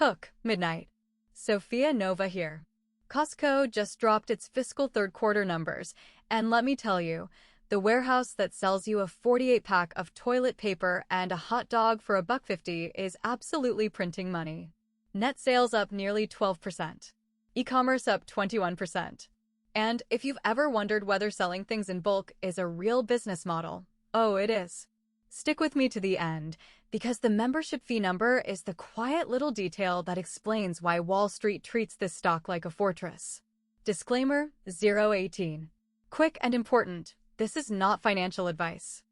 Hook, midnight. Sophia Nova here. Costco just dropped its fiscal third quarter numbers, and let me tell you, the warehouse that sells you a 48-pack of toilet paper and a hot dog for $1.50 is absolutely printing money. Net sales up nearly 12%. E-commerce up 21%. And if you've ever wondered whether selling things in bulk is a real business model, oh, it is. Stick with me to the end, because the membership fee number is the quiet little detail that explains why Wall Street treats this stock like a fortress. Disclaimer 018. Quick and important, this is not financial advice.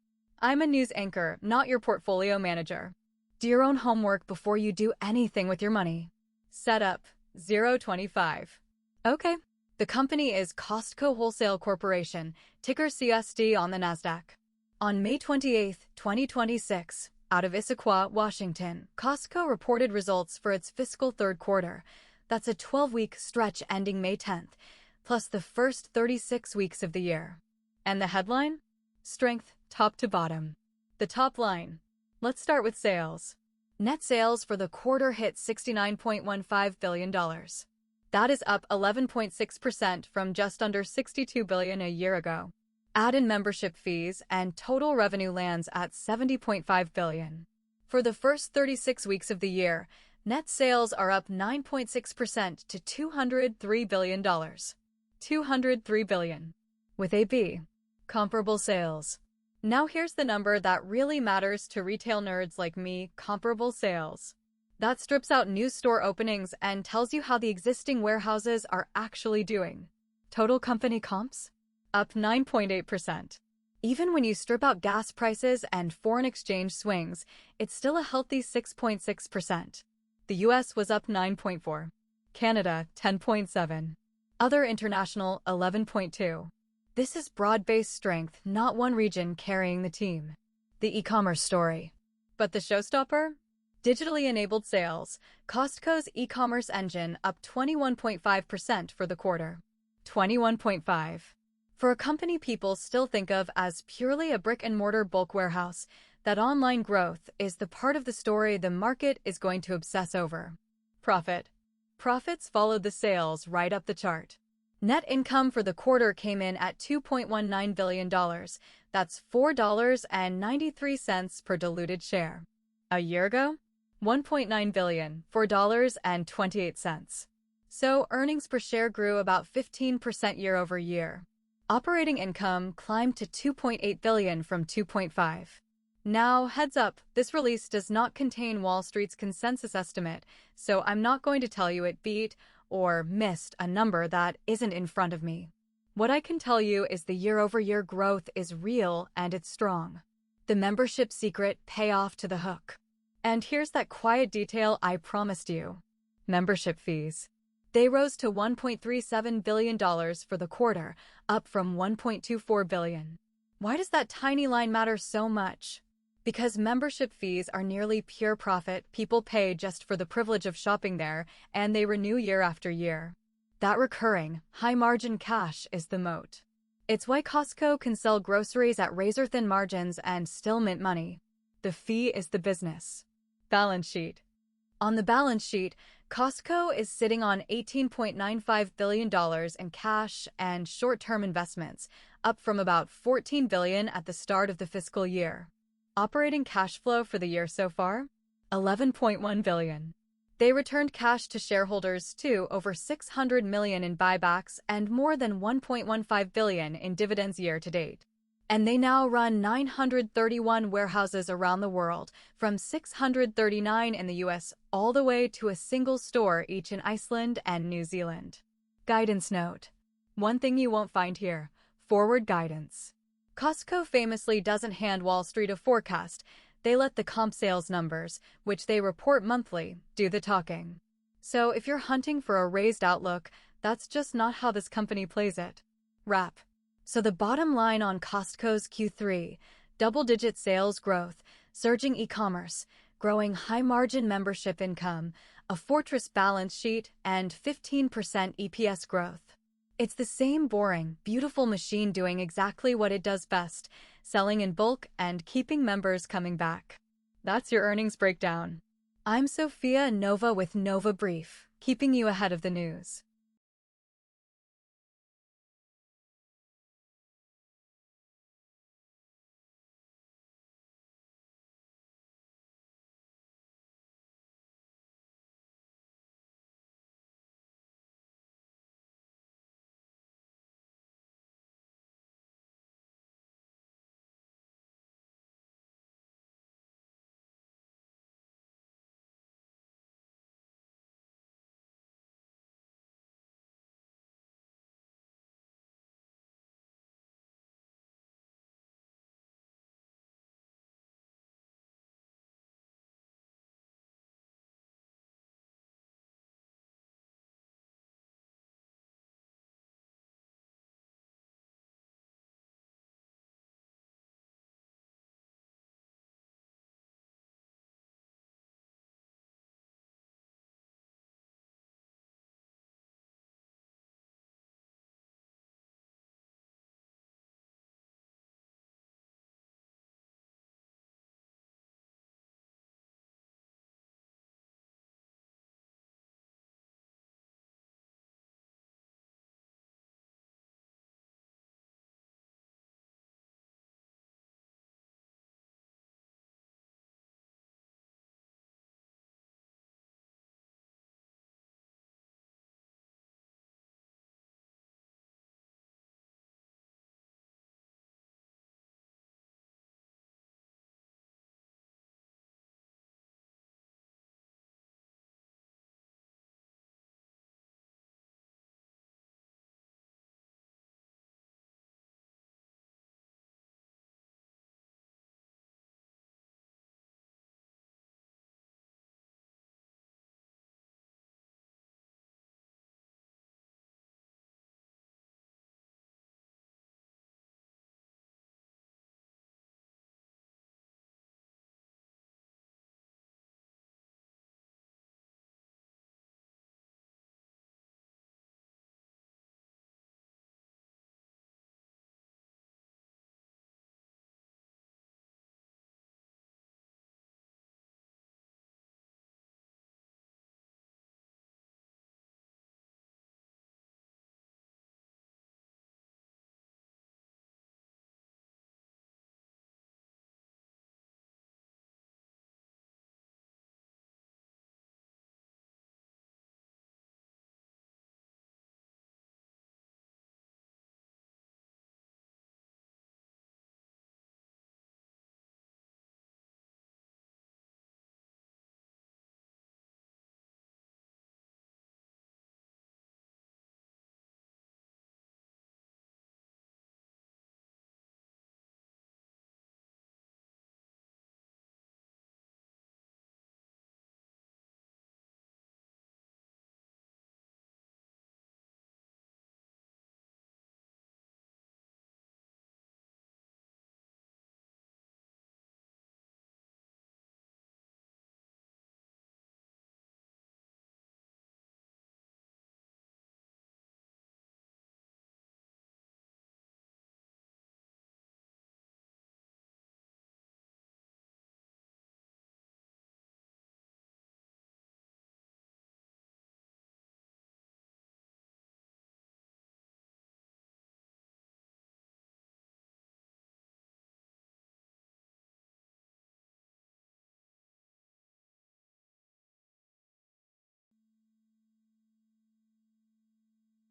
I'm a news anchor, not your portfolio manager. Do your own homework before you do anything with your money. Setup 025. Okay. The company is Costco Wholesale Corporation, ticker CSD on the Nasdaq. On May 28, 2026, out of Issaquah, Washington, Costco reported results for its fiscal third quarter. That's a 12-week stretch ending May 10th, plus the first 36 weeks of the year. And the headline? Strength, top to bottom. The top line. Let's start with sales. Net sales for the quarter hit $69.15 billion. That is up 11.6% from just under $62 billion a year ago. Add in membership fees, and total revenue lands at $70.5 billion. For the first 36 weeks of the year, net sales are up 9.6% to $203 billion. $203 billion. With a B. Comparable sales. Now here's the number that really matters to retail nerds like me, comparable sales. That strips out new store openings and tells you how the existing warehouses are actually doing. Total company comps? Up 9.8%. Even when you strip out gas prices and foreign exchange swings, it's still a healthy 6.6%. The US was up 9.4%. Canada, 10.7%. Other international, 11.2%. This is broad-based strength, not one region carrying the team. The e-commerce story. But the showstopper? Digitally enabled sales. Costco's e-commerce engine up 21.5% for the quarter. 21.5%. For a company people still think of as purely a brick-and-mortar bulk warehouse, that online growth is the part of the story the market is going to obsess over. Profit. Profits followed the sales right up the chart. Net income for the quarter came in at $2.19 billion. That's $4.93 per diluted share. A year ago? $1.9 billion, $4.28. So earnings per share grew about 15% year over year. Operating income climbed to $2.8 billion from $2.5 billion. Now, heads up, this release does not contain Wall Street's consensus estimate, so I'm not going to tell you it beat or missed a number that isn't in front of me. What I can tell you is the year-over-year growth is real and it's strong. The membership secret payoff to the hook. And here's that quiet detail I promised you. Membership fees. They rose to $1.37 billion for the quarter, up from $1.24 billion. Why does that tiny line matter so much? Because membership fees are nearly pure profit people pay just for the privilege of shopping there, and they renew year after year. That recurring, high-margin cash is the moat. It's why Costco can sell groceries at razor-thin margins and still mint money. The fee is the business. Balance sheet. On the balance sheet, Costco is sitting on $18.95 billion in cash and short-term investments, up from about $14 billion at the start of the fiscal year. Operating cash flow for the year so far? $11.1 billion. They returned cash to shareholders too, over $600 million in buybacks and more than $1.15 billion in dividends year to date. And they now run 931 warehouses around the world, from 639 in the US all the way to a single store each in Iceland and New Zealand. Guidance note. One thing you won't find here: forward guidance. Costco famously doesn't hand Wall Street a forecast. They let the comp sales numbers, which they report monthly, do the talking. So if you're hunting for a raised outlook, that's just not how this company plays it. Wrap. So the bottom line on Costco's Q3, double-digit sales growth, surging e-commerce, growing high-margin membership income, a fortress balance sheet, and 15% EPS growth. It's the same boring, beautiful machine doing exactly what it does best, selling in bulk and keeping members coming back. That's your earnings breakdown. I'm Sophia Nova with Nova Brief, keeping you ahead of the news.